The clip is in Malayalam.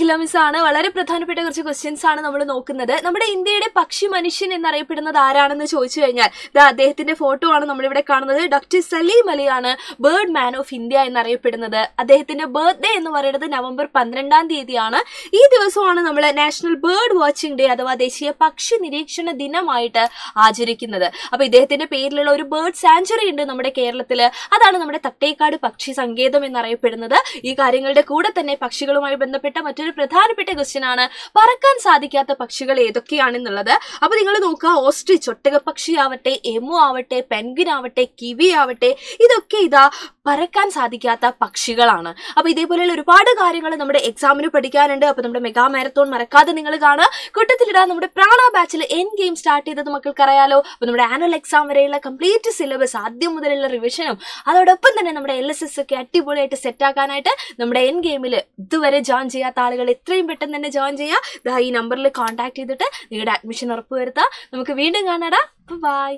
അഖില മിസ് ആണ്. വളരെ പ്രധാനപ്പെട്ട കുറച്ച് ക്വസ്റ്റ്യൻസ് ആണ് നമ്മൾ നോക്കുന്നത്. നമ്മുടെ ഇന്ത്യയുടെ പക്ഷി മനുഷ്യൻ എന്നറിയപ്പെടുന്നത് ആരാണെന്ന് ചോദിച്ചു കഴിഞ്ഞാൽ അദ്ദേഹത്തിന്റെ ഫോട്ടോ ആണ് നമ്മളിവിടെ കാണുന്നത്. ഡോക്ടർ സലീം അലിയാണ് ബേർഡ് മാൻ ഓഫ് ഇന്ത്യ എന്നറിയപ്പെടുന്നത്. അദ്ദേഹത്തിന്റെ ബർത്ത്ഡേ എന്ന് പറയുന്നത് നവംബർ 12-ാം തീയതിയാണ്. ഈ ദിവസമാണ് നമ്മൾ നാഷണൽ ബേർഡ് വാച്ചിങ് ഡേ അഥവാ ദേശീയ പക്ഷി നിരീക്ഷണ ദിനമായിട്ട് ആചരിക്കുന്നത്. അപ്പൊ ഇദ്ദേഹത്തിന്റെ പേരിലുള്ള ഒരു ബേർഡ് സാഞ്ചുറി ഉണ്ട് നമ്മുടെ കേരളത്തില്. അതാണ് നമ്മുടെ തട്ടേക്കാട് പക്ഷി സങ്കേതം എന്നറിയപ്പെടുന്നത്. ഈ കാര്യങ്ങളുടെ കൂടെ തന്നെ പക്ഷികളുമായി ബന്ധപ്പെട്ട മറ്റൊരു പ്രധാനപ്പെട്ട ക്വസ്റ്റ്യൻ ആണ് പറക്കാൻ സാധിക്കാത്ത പക്ഷികൾ ഏതൊക്കെയാണെന്നുള്ളത്. അപ്പൊ നിങ്ങൾ നോക്കുക, ഓസ്ട്രിച്ച് ഒട്ടകപ്പക്ഷി ആവട്ടെ, എമു ആവട്ടെ, പെൻഗ്വിൻ ആവട്ടെ, കിവി ആവട്ടെ, ഇതൊക്കെ പറക്കാൻ സാധിക്കാത്ത പക്ഷികളാണ്. അപ്പൊ ഇതേപോലെയുള്ള ഒരുപാട് കാര്യങ്ങൾ നമ്മുടെ എക്സാമിന് പഠിക്കാനുണ്ട്. അപ്പൊ നമ്മുടെ മെഗാ മാരത്തോൺ മറക്കാതെ നിങ്ങൾ കാണുക. കൂട്ടത്തിലിടാൻ നമ്മുടെ പ്രാണ ബാച്ചിൽ എൻ ഗെയിം സ്റ്റാർട്ട് ചെയ്തത് മക്കൾക്ക് അറിയാലോ. അപ്പൊ നമ്മുടെ ആനുവൽ എക്സാം വരെയുള്ള കംപ്ലീറ്റ് സിലബസ് ആദ്യം മുതലുള്ള റിവിഷനും അതോടൊപ്പം തന്നെ നമ്മുടെ LSS ഒക്കെ അടിപൊളിയായിട്ട് സെറ്റ് ആക്കാനായിട്ട് നമ്മുടെ എൻ ഗെയിമിൽ ഇതുവരെ ജോയിൻ ചെയ്യാത്ത ആളുകൾ എത്രയും പെട്ടെന്ന് തന്നെ ജോയിൻ ചെയ്യുക. ഈ നമ്പറിൽ കോൺടാക്ട് ചെയ്തിട്ട് നിങ്ങളുടെ അഡ്മിഷൻ ഉറപ്പുവരുത്തുക. നമുക്ക് വീണ്ടും കാണാടാ. ബൈ.